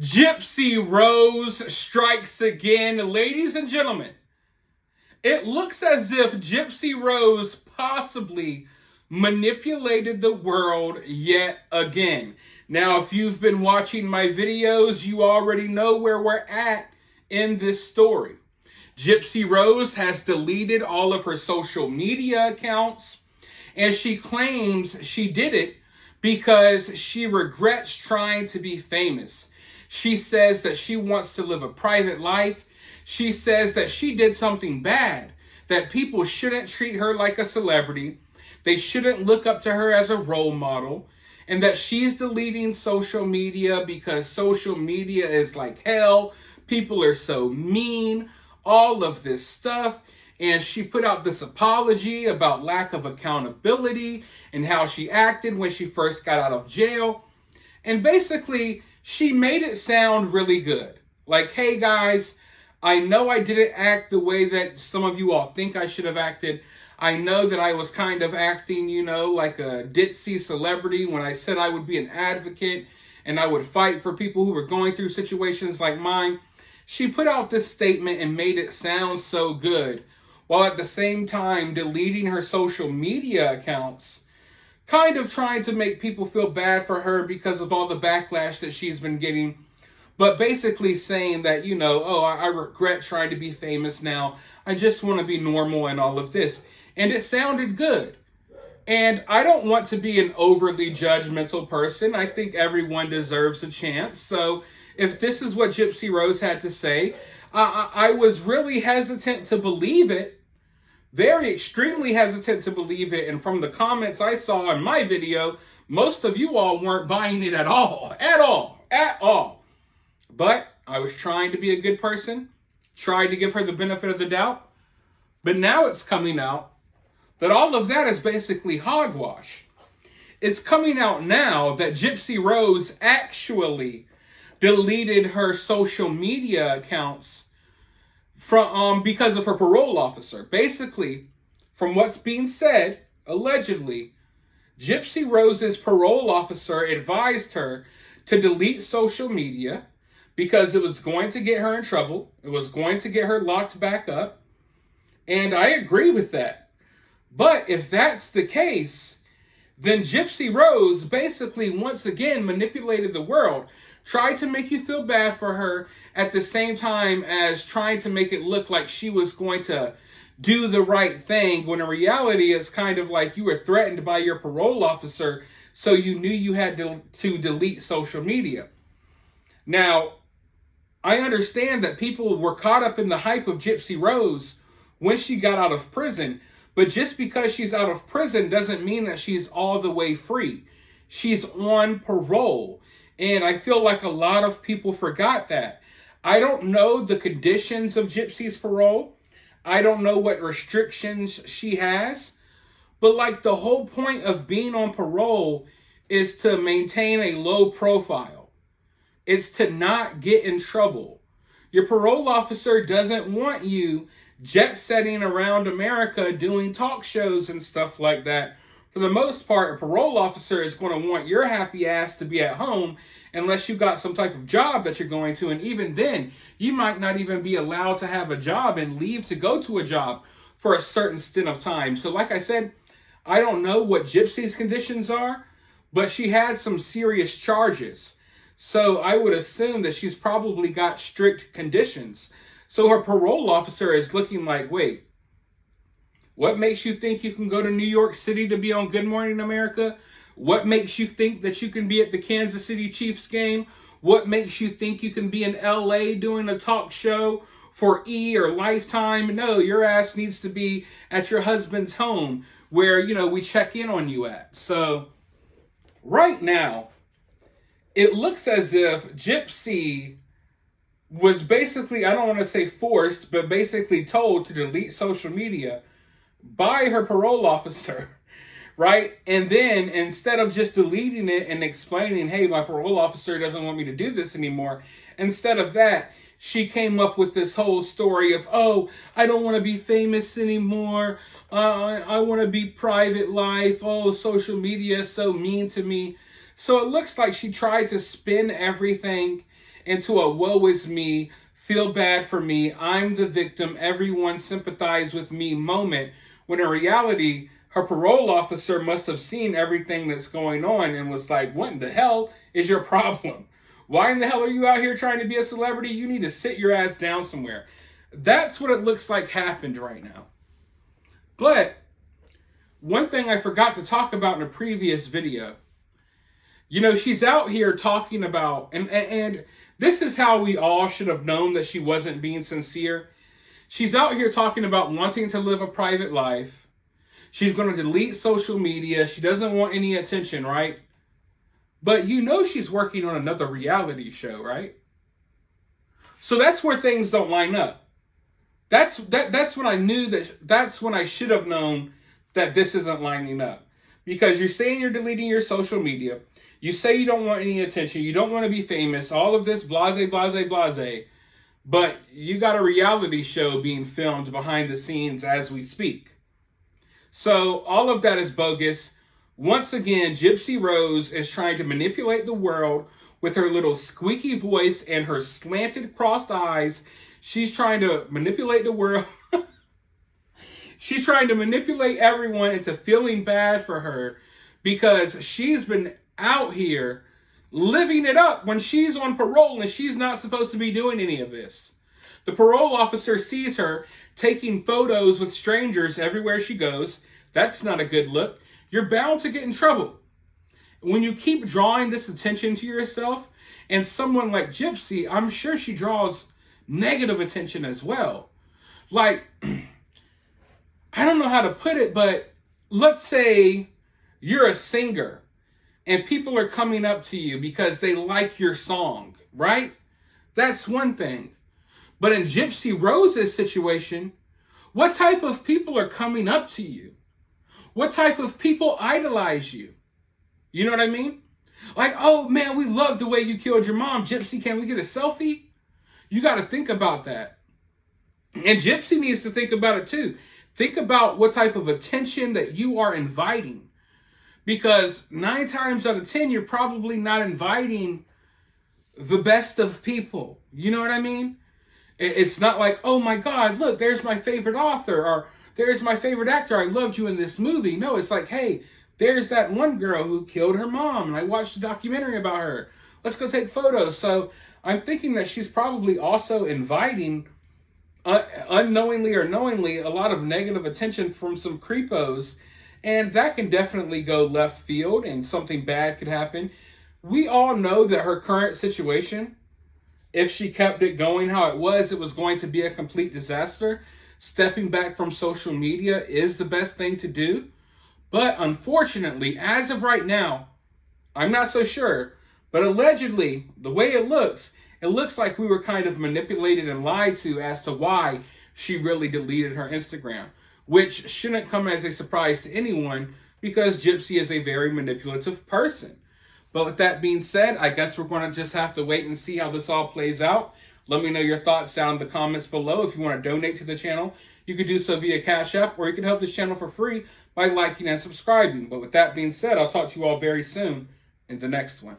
Gypsy Rose strikes again. Ladies and gentlemen, it looks as if Gypsy Rose possibly manipulated the world yet again. Now, if you've been watching my videos, you already know where we're at in this story. Gypsy Rose has deleted all of her social media accounts, and she claims she did it because she regrets trying to be famous. She says that she wants to live a private life. She says that she did something bad, that people shouldn't treat her like a celebrity. They shouldn't look up to her as a role model, and that she's deleting social media because social media is like hell. People are so mean, all of this stuff. And she put out this apology about lack of accountability and how she acted when she first got out of jail. And basically, she made it sound really good. Like, hey guys, I know I didn't act the way that some of you all think I should have acted. I know that I was kind of acting, like a ditzy celebrity when I said I would be an advocate and I would fight for people who were going through situations like mine. She put out this statement and made it sound so good, while at the same time deleting her social media accounts, kind of trying to make people feel bad for her because of all the backlash that she's been getting, but basically saying that, I regret trying to be famous now. I just want to be normal and all of this. And it sounded good. And I don't want to be an overly judgmental person. I think everyone deserves a chance. So if this is what Gypsy Rose had to say, I was really hesitant to believe it. Very extremely hesitant to believe it. And from the comments I saw in my video, most of you all weren't buying it at all. But I was trying to be a good person, tried to give her the benefit of the doubt. But now it's coming out that all of that is basically hogwash. It's coming out now that Gypsy Rose actually deleted her social media accounts because of her parole officer. Basically, from what's being said, allegedly, Gypsy Rose's parole officer advised her to delete social media because it was going to get her in trouble. It was going to get her locked back up. And I agree with that. But if that's the case, then Gypsy Rose basically once again manipulated the world, tried to make you feel bad for her at the same time as trying to make it look like she was going to do the right thing, when in reality it's kind of like you were threatened by your parole officer, so you knew you had to delete social media. Now, I understand that people were caught up in the hype of Gypsy Rose when she got out of prison, but just because she's out of prison doesn't mean that she's all the way free. She's on parole. And I feel like a lot of people forgot that. I don't know the conditions of Gypsy's parole. I don't know what restrictions she has. But like, the whole point of being on parole is to maintain a low profile. It's to not get in trouble. Your parole officer doesn't want you jet-setting around America doing talk shows and stuff like that. For the most part, a parole officer is going to want your happy ass to be at home unless you got some type of job that you're going to. And even then, you might not even be allowed to have a job and leave to go to a job for a certain stint of time. So like I said, I don't know what Gypsy's conditions are, but she had some serious charges. So I would assume that she's probably got strict conditions. So her parole officer is looking like, wait, what makes you think you can go to New York City to be on Good Morning America? What makes you think that you can be at the Kansas City Chiefs game? What makes you think you can be in LA doing a talk show for E! Or Lifetime? No, your ass needs to be at your husband's home where, we check in on you at. So right now, it looks as if Gypsy was basically, I don't want to say forced, but basically told to delete social media by her parole officer, right? And then instead of just deleting it and explaining, hey, my parole officer doesn't want me to do this anymore, instead of that, she came up with this whole story of, oh, I don't want to be famous anymore. I want to be private life. Oh, social media is so mean to me. So it looks like she tried to spin everything into a woe is me, feel bad for me, I'm the victim, everyone sympathize with me moment, when in reality, her parole officer must have seen everything that's going on and was like, what in the hell is your problem? Why in the hell are you out here trying to be a celebrity? You need to sit your ass down somewhere. That's what it looks like happened right now. But one thing I forgot to talk about in a previous video, you know, she's out here talking about, and this is how we all should have known that she wasn't being sincere. She's out here talking about wanting to live a private life. She's going to delete social media. She doesn't want any attention, right? But you know she's working on another reality show, right? So that's where things don't line up. That's when I knew that's when I should have known that this isn't lining up. Because you're saying you're deleting your social media. You say you don't want any attention. You don't want to be famous. All of this blase, blase, blase. But you got a reality show being filmed behind the scenes as we speak. So all of that is bogus. Once again, Gypsy Rose is trying to manipulate the world with her little squeaky voice and her slanted crossed eyes. She's trying to manipulate the world. She's trying to manipulate everyone into feeling bad for her because she's been out here living it up when she's on parole and she's not supposed to be doing any of this. The parole officer sees her taking photos with strangers everywhere she goes. That's not a good look. You're bound to get in trouble. When you keep drawing this attention to yourself, and someone like Gypsy, I'm sure she draws negative attention as well. Like, I don't know how to put it, but let's say you're a singer and people are coming up to you because they like your song, right? That's one thing. But in Gypsy Rose's situation, what type of people are coming up to you? What type of people idolize you? You know what I mean? Like, oh man, we love the way you killed your mom. Gypsy, can we get a selfie? You got to think about that. And Gypsy needs to think about it too. Think about what type of attention that you are inviting. Because 9 times out of 10, you're probably not inviting the best of people. You know what I mean? It's not like, oh my God, look, there's my favorite author, or there's my favorite actor. I loved you in this movie. No, it's like, hey, there's that one girl who killed her mom, and I watched a documentary about her. Let's go take photos. So I'm thinking that she's probably also inviting, unknowingly or knowingly, a lot of negative attention from some creepos. And that can definitely go left field and something bad could happen. We all know that her current situation, if she kept it going how it was going to be a complete disaster. Stepping back from social media is the best thing to do. But unfortunately, as of right now, I'm not so sure. But allegedly, the way it looks like we were kind of manipulated and lied to as to why she really deleted her Instagram. Which shouldn't come as a surprise to anyone because Gypsy is a very manipulative person. But with that being said, I guess we're going to just have to wait and see how this all plays out. Let me know your thoughts down in the comments below. If you want to donate to the channel, you could do so via CashApp, or you can help this channel for free by liking and subscribing. But with that being said, I'll talk to you all very soon in the next one.